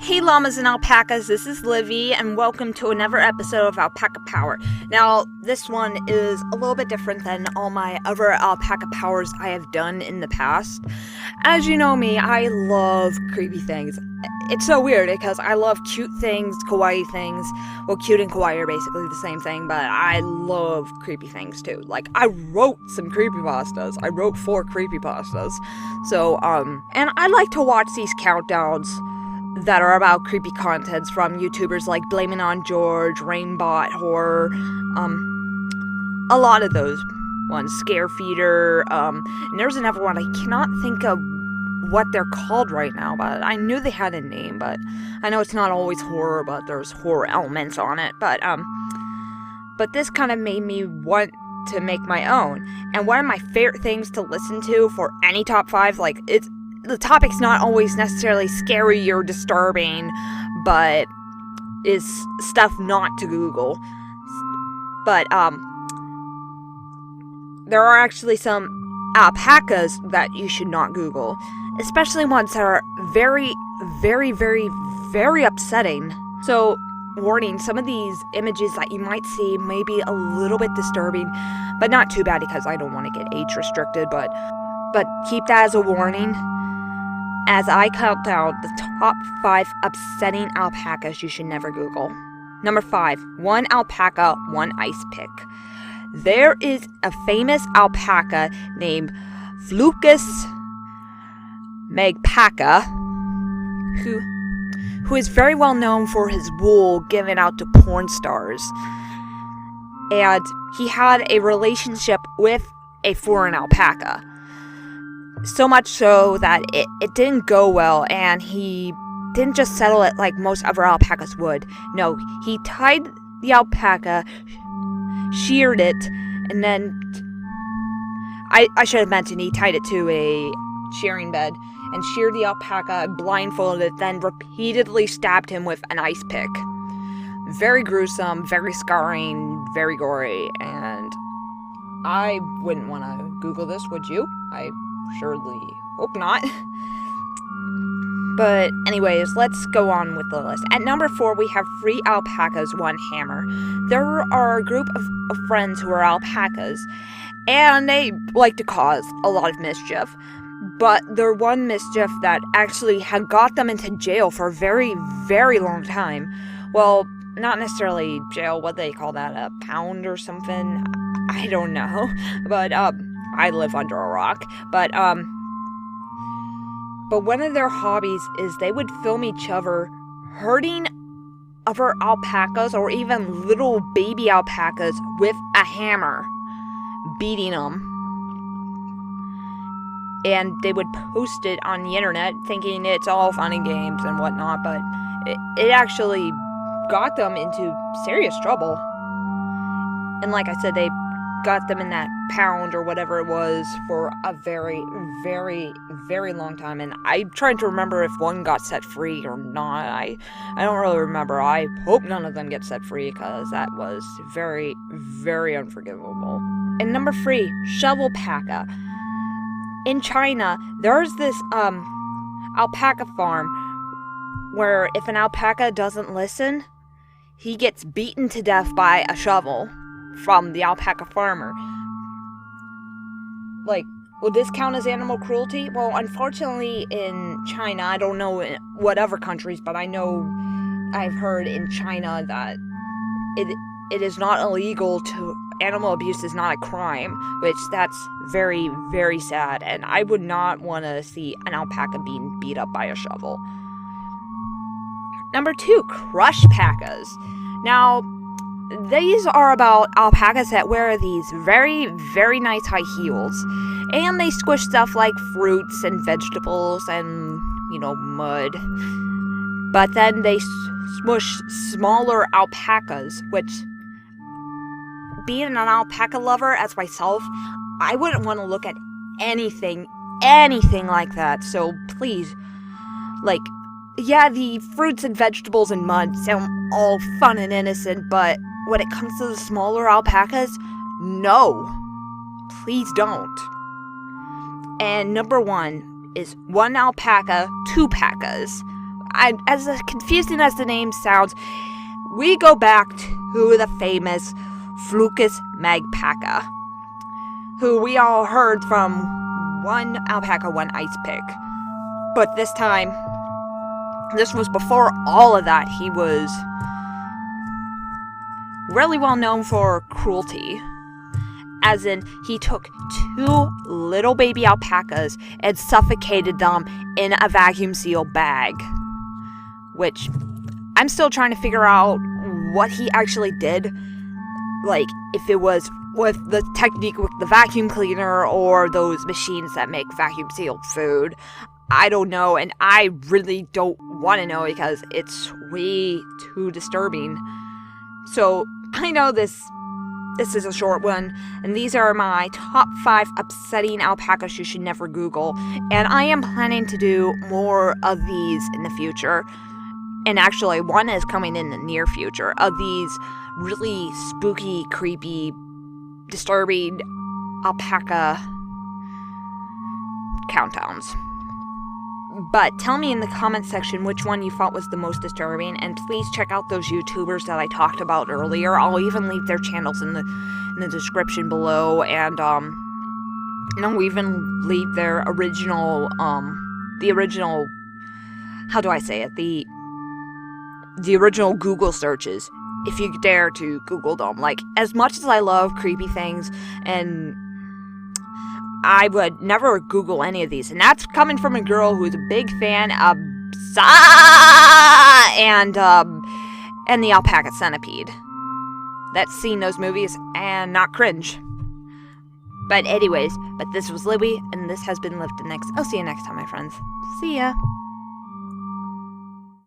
Hey llamas and alpacas, this is Livy, and welcome to another episode of Alpaca Power. Now, this one is a little bit different than all my other alpaca powers I have done in the past. As you know me, I love creepy things. It's so weird because I love cute things, kawaii things. Well, cute and kawaii are basically the same thing, but I love creepy things too. Like, I wrote some creepypastas. I wrote 4 creepypastas. So, and I like to watch these countdowns that are about creepy contents from YouTubers like Blaming on George, Rainbot Horror, a lot of those ones, Scare Feeder, and there's another one, I cannot think of what they're called right now, but I knew they had a name, but I know it's not always horror, but there's horror elements on it, but this kind of made me want to make my own, and one of my favorite things to listen to for any top 5, like, the topic's not always necessarily scary or disturbing, but is stuff not to Google. But, there are actually some alpacas that you should not Google, especially ones that are very, very, very, very upsetting. So, warning, some of these images that you might see may be a little bit disturbing, but not too bad because I don't want to get age restricted, but keep that as a warning. As I count down the top 5 upsetting alpacas you should never Google. Number 5, one alpaca, one ice pick. There is a famous alpaca named Flucus magpaca, who is very well known for his wool given out to porn stars. And he had a relationship with a foreign alpaca. So much so that it didn't go well, and he didn't just settle it like most other alpacas would. No, he tied the alpaca, sheared it, and then I should have mentioned he tied it to a shearing bed and sheared the alpaca, blindfolded it, then repeatedly stabbed him with an ice pick. Very gruesome, very scarring, very gory, and I wouldn't want to Google this, would you? I surely hope not. But anyways, let's go on with the list. At number 4, we have 3 alpacas, 1 hammer. There are a group of friends who are alpacas, and they like to cause a lot of mischief. But their one mischief that actually had got them into jail for a very, very long time. Well, not necessarily jail, what they call that, a pound or something? I don't know. But, I live under a rock, but one of their hobbies is they would film each other hurting other alpacas or even little baby alpacas with a hammer, beating them. And they would post it on the internet thinking it's all fun and games and whatnot, but it actually got them into serious trouble. And like I said, they got them in that pound or whatever it was for a very, very, very long time, and I'm trying to remember if one got set free or not. I don't really remember. I hope none of them get set free because that was very, very unforgivable. And number 3, shovelpaca. In China, there's this alpaca farm where if an alpaca doesn't listen, he gets beaten to death by a shovel from the alpaca farmer. Like, would this count as animal cruelty? Well, unfortunately in China, I don't know in what other countries, but I know I've heard in China that it is not illegal to, animal abuse is not a crime, which that's very, very sad, and I would not want to see an alpaca being beat up by a shovel. Number 2, crush pacas. Now, these are about alpacas that wear these very, very nice high heels, and they squish stuff like fruits and vegetables and, mud. But then they smush smaller alpacas, which, being an alpaca lover as myself, I wouldn't want to look at anything like that, so please, yeah, the fruits and vegetables and mud sound all fun and innocent, but when it comes to the smaller alpacas, no. Please don't. And number 1 is 1 alpaca, 2 pacas. as confusing as the name sounds, we go back to the famous Flucus magpaca, who we all heard from one alpaca, one ice pick. But this time, this was before all of that. He was really well known for cruelty. As in, he took 2 little baby alpacas and suffocated them in a vacuum seal bag. Which, I'm still trying to figure out what he actually did. Like, if it was with the technique with the vacuum cleaner or those machines that make vacuum sealed food. I don't know, and I really don't want to know because it's way too disturbing. So, I know this is a short one, and these are my top 5 upsetting alpacas you should never Google, and I am planning to do more of these in the future. And actually, one is coming in the near future, of these really spooky, creepy, disturbing alpaca countdowns. But tell me in the comment section which one you thought was the most disturbing, and please check out those YouTubers that I talked about earlier. I'll even leave their channels in the description below, and I'll even leave their original, the original, how do I say it, the original Google searches, if you dare to Google them. Like, as much as I love creepy things, and I would never Google any of these. And that's coming from a girl who's a big fan of and the Alpaca Centipede. That's seen those movies and not cringe. But anyways, this was Libby, and this has been Live to Next. I'll see you next time, my friends. See ya.